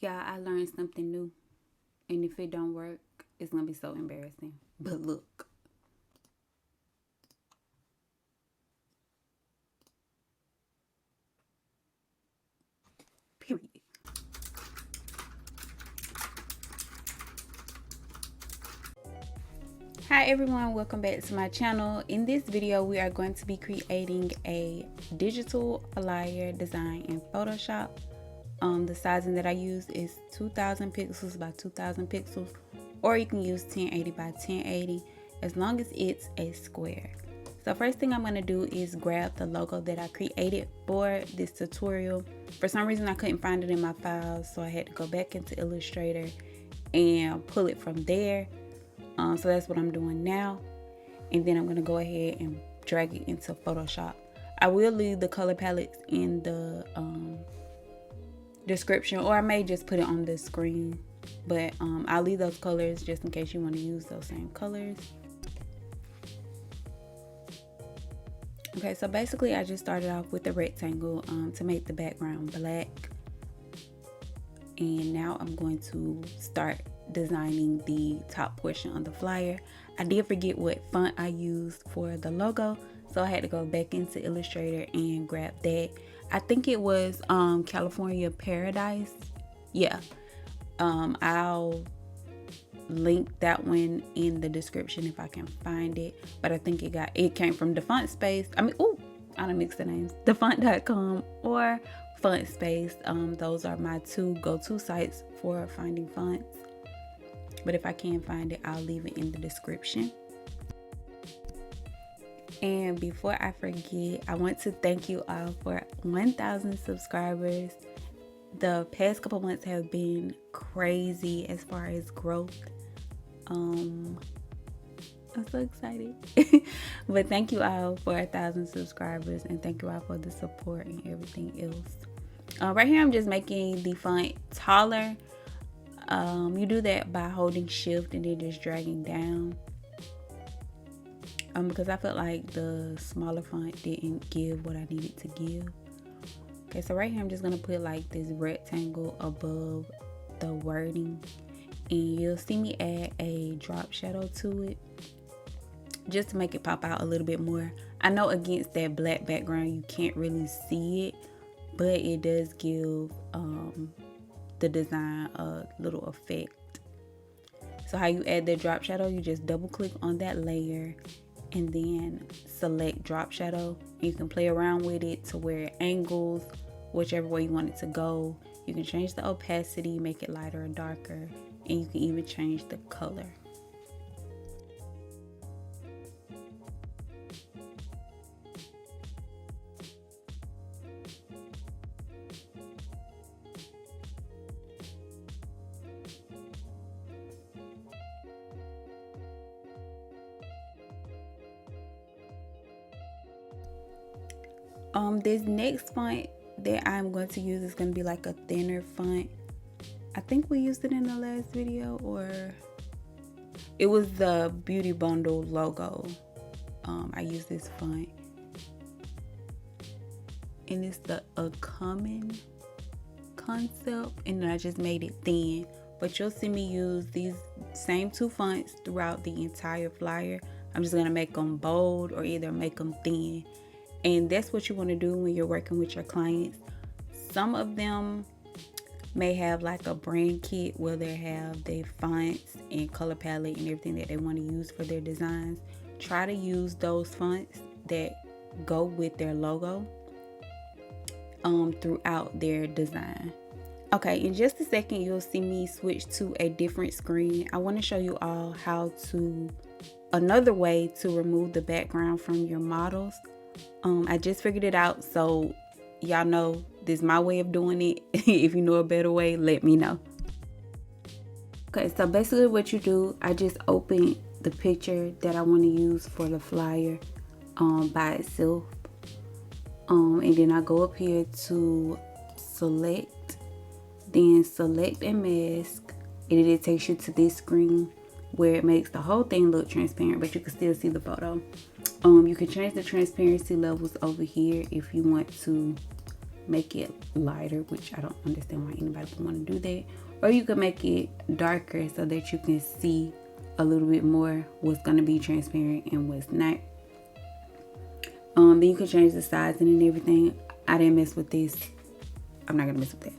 Yeah, I learned something new. And if it don't work, it's gonna be so embarrassing. But look. Period. Hi everyone, welcome back to my channel. In this video, we are going to be creating a digital flyer design in Photoshop. The sizing that I use is 2000 pixels by 2000 pixels, or you can use 1080 by 1080 as long as it's a square. So first thing I'm going to do is grab the logo that I created for this tutorial. For some reason I couldn't find it in my files, so I had to go back into Illustrator and pull it from there. So that's what I'm doing now, and then I'm going to go ahead and drag it into Photoshop. I will leave the color palettes in the description, or I may just put it on the screen, but I'll leave those colors just in case you want to use those same colors. Okay, so basically I just started off with a rectangle to make the background black, and now I'm going to start designing the top portion of the flyer. I did forget what font I used for the logo, so I had to go back into Illustrator and grab that. I think it was California Paradise. Yeah. I'll link that one in the description if I can find it, but I think it came from the font space. I don't mix the names. Thefont.com or Font Space. Those are my two go-to sites for finding fonts. But if I can't find it, I'll leave it in the description. And before I forget, I want to thank you all for 1,000 subscribers. The past couple months have been crazy as far as growth. I'm so excited. But thank you all for 1,000 subscribers, and thank you all for the support and everything else. Right here I'm just making the font taller. You do that by holding shift and then just dragging down, because I felt like the smaller font didn't give what I needed to give. Okay, so right here I'm just gonna put like this rectangle above the wording, and you'll see me add a drop shadow to it just to make it pop out a little bit more. I know against that black background you can't really see it, but it does give the design a little effect. So how you add the drop shadow, you just double click on that layer and then select drop shadow. You can play around with it to where it angles whichever way you want it to go. You can change the opacity, make it lighter or darker, and you can even change the color. This next font that I'm going to use is going to be like a thinner font. I think we used it in the last video, or it was the Beauty Bundle logo. I used this font, and it's the A Common concept, and then I just made it thin. But you'll see me use these same two fonts throughout the entire flyer. I'm just gonna make them bold or either make them thin. And that's what you want to do when you're working with your clients. Some of them may have like a brand kit where they have their fonts and color palette and everything that they want to use for their designs. Try to use those fonts that go with their logo throughout their design. Okay, in just a second you'll see me switch to a different screen. I want to show you all another way to remove the background from your models. I just figured it out, so y'all know this is my way of doing it. If you know a better way, let me know. Okay, so basically what you do, I just open the picture that I want to use for the flyer by itself, and then I go up here to select, then select and mask, and it takes you to this screen where it makes the whole thing look transparent, but you can still see the photo. You can change the transparency levels over here if you want to make it lighter, which I don't understand why anybody would want to do that. Or you could make it darker so that you can see a little bit more what's going to be transparent and what's not. Then you can change the sizing and everything. I didn't mess with this. I'm not gonna mess with that.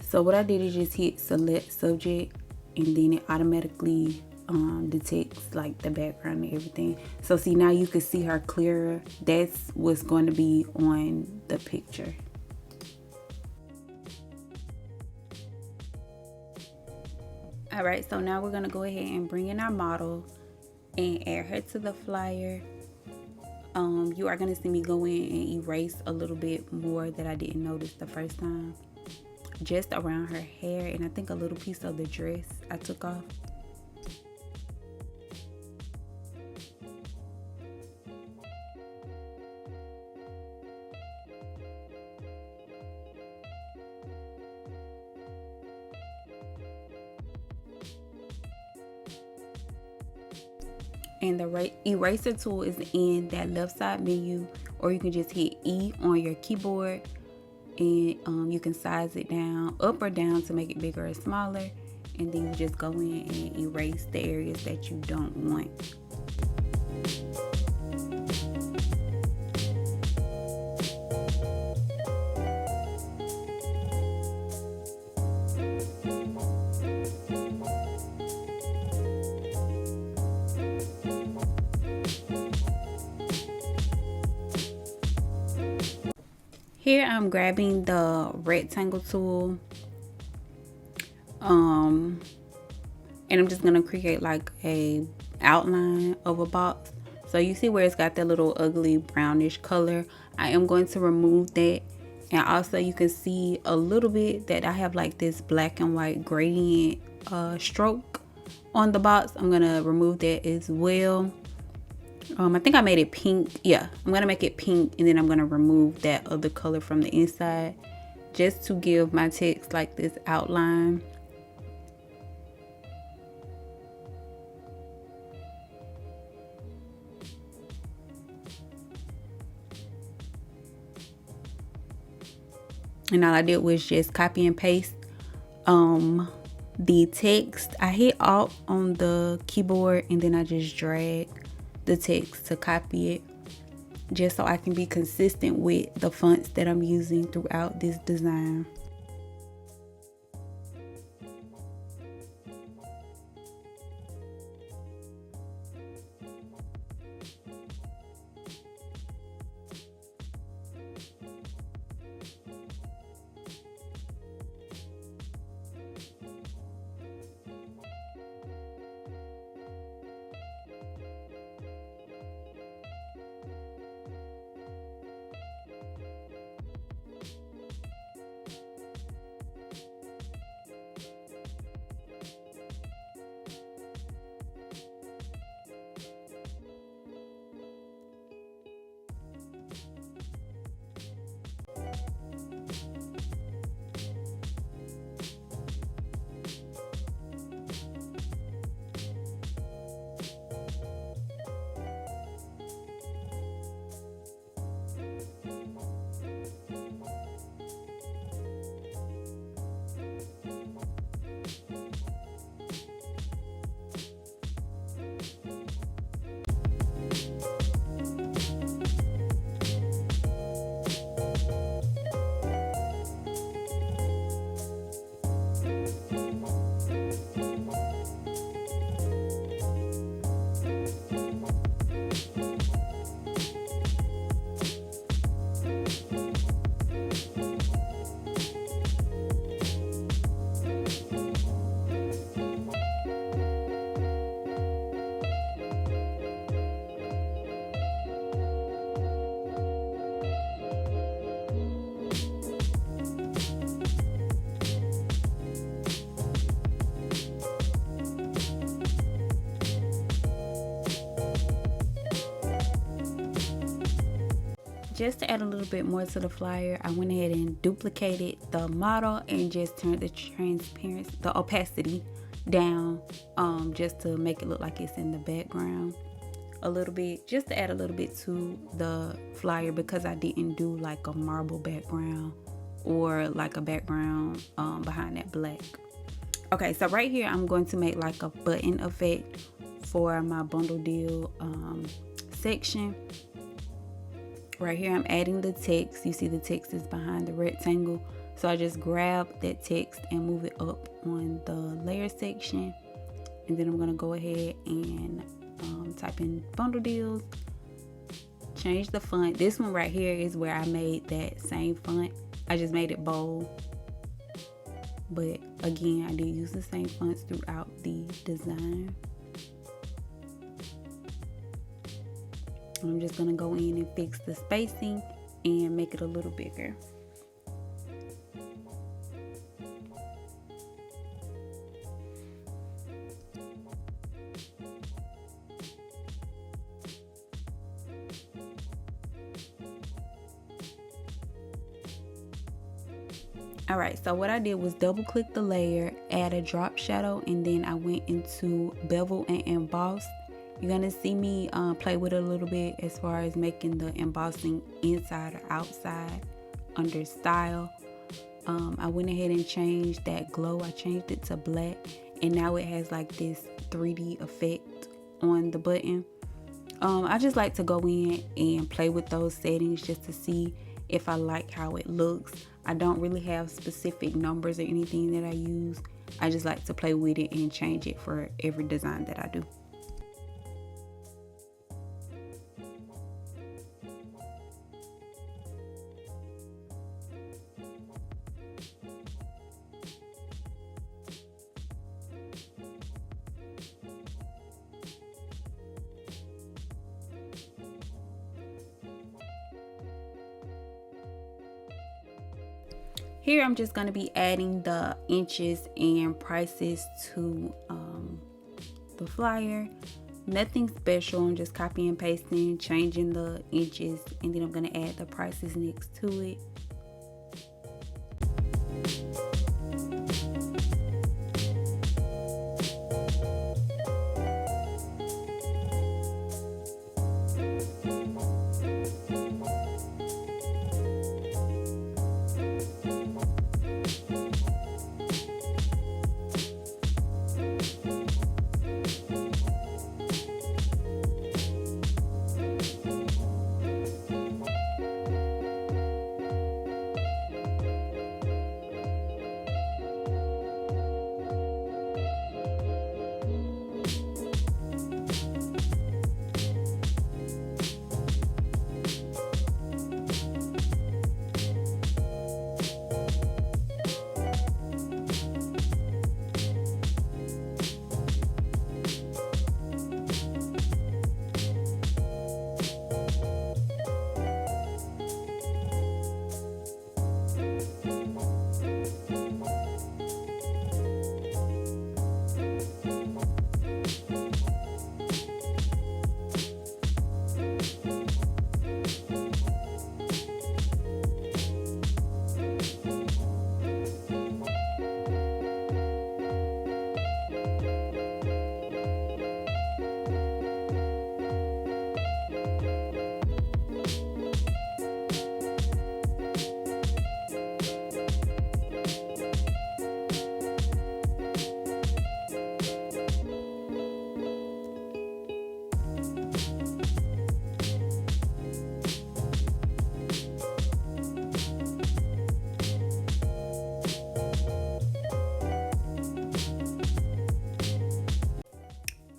So what I did is just hit select subject, and then it automatically detects like the background and everything. So see, now you can see her clearer. That's what's going to be on the picture. All right, so now we're gonna go ahead and bring in our model and add her to the flyer. You are going to see me go in and erase a little bit more that I didn't notice the first time. Just around her hair, and I think a little piece of the dress I took off. And the eraser tool is in that left side menu, or you can just hit E on your keyboard, and you can size it down up or down to make it bigger or smaller, and then you just go in and erase the areas that you don't want. Here I'm grabbing the rectangle tool, and I'm just gonna create like a outline of a box. So you see where it's got that little ugly brownish color. I am going to remove that, and also you can see a little bit that I have like this black and white gradient stroke on the box. I'm gonna remove that as well. I think I made it pink. Yeah, I'm gonna make it pink, and then I'm gonna remove that other color from the inside just to give my text like this outline. And all I did was just copy and paste the text. I hit Alt on the keyboard, and then I just drag the text to copy it, just so I can be consistent with the fonts that I'm using throughout this design. Just to add a little bit more to the flyer, I went ahead and duplicated the model and just turned the opacity down, just to make it look like it's in the background a little bit, just to add a little bit to the flyer, because I didn't do like a marble background or like a background behind that black. Okay, so right here I'm going to make like a button effect for my bundle deal section. Right here I'm adding the text. You see the text is behind the rectangle, so I just grab that text and move it up on the layer section, and then I'm going to go ahead and type in bundle deals, change the font. This one right here is where I made that same font. I just made it bold, but again I did use the same fonts throughout the design. I'm just going to go in and fix the spacing and make it a little bigger. Alright, so what I did was double click the layer, add a drop shadow, and then I went into bevel and emboss. You're gonna see me play with it a little bit as far as making the embossing inside or outside under style. I went ahead and changed that glow. I changed it to black, and now it has like this 3D effect on the button. I just like to go in and play with those settings just to see if I like how it looks. I don't really have specific numbers or anything that I use. I just like to play with it and change it for every design that I do. Here I'm just going to be adding the inches and prices to the flyer. Nothing special. I'm just copying and pasting, changing the inches, and then I'm going to add the prices next to it.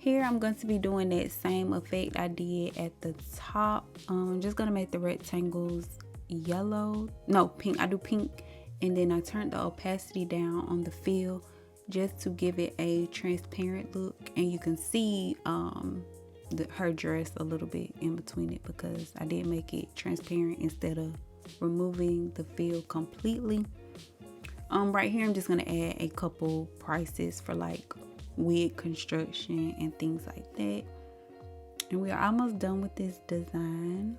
Here I'm going to be doing that same effect I did at the top. I'm just going to make the rectangles yellow. No, pink. I do pink, and then I turned the opacity down on the fill just to give it a transparent look. And you can see her dress a little bit in between it because I did make it transparent instead of removing the fill completely. Right here I'm just going to add a couple prices for like wig construction and things like that, and we are almost done with this design.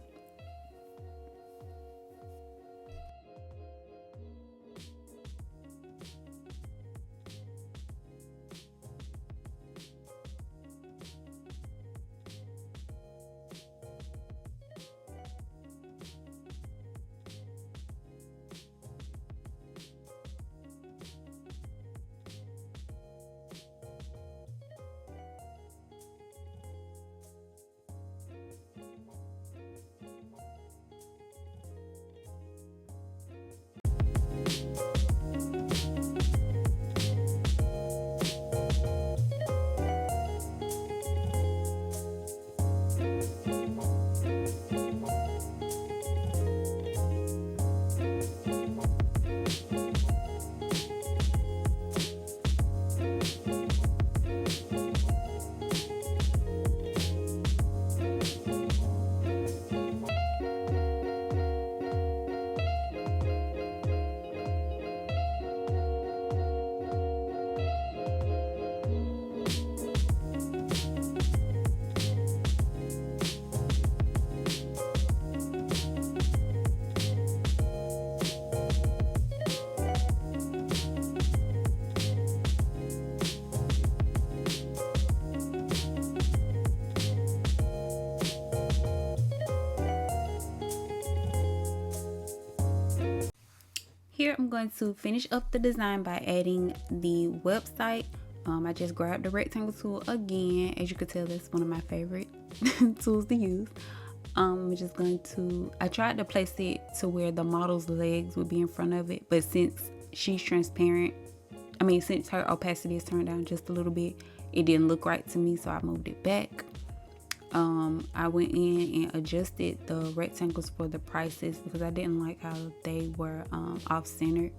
Here I'm going to finish up the design by adding the website. I just grabbed the rectangle tool again. As you can tell, that's one of my favorite tools to use. I'm just going to, I tried to place it to where the model's legs would be in front of it, but since she's transparent, since her opacity is turned down just a little bit, it didn't look right to me, so I moved it back. I went in and adjusted the rectangles for the prices because I didn't like how they were off-centered.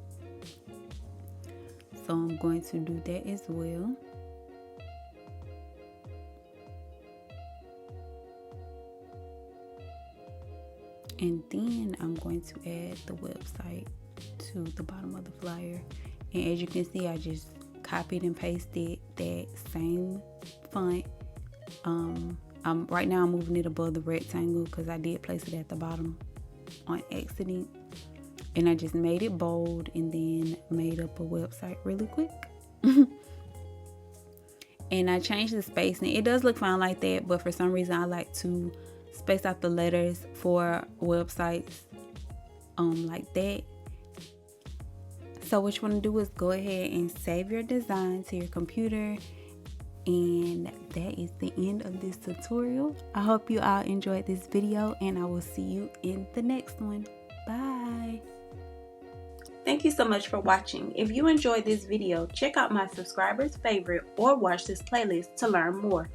So I'm going to do that as well. And then I'm going to add the website to the bottom of the flyer. And as you can see, I just copied and pasted that same font. Right now I'm moving it above the rectangle because I did place it at the bottom on accident. And I just made it bold and then made up a website really quick. And I changed the spacing. It does look fine like that, but for some reason I like to space out the letters for websites like that. So what you want to do is go ahead and save your design to your computer. And that is the end of this tutorial. I hope you all enjoyed this video, and I will see you in the next one. Bye. Thank you so much for watching. If you enjoyed this video, check out my subscribers favorite or watch this playlist to learn more.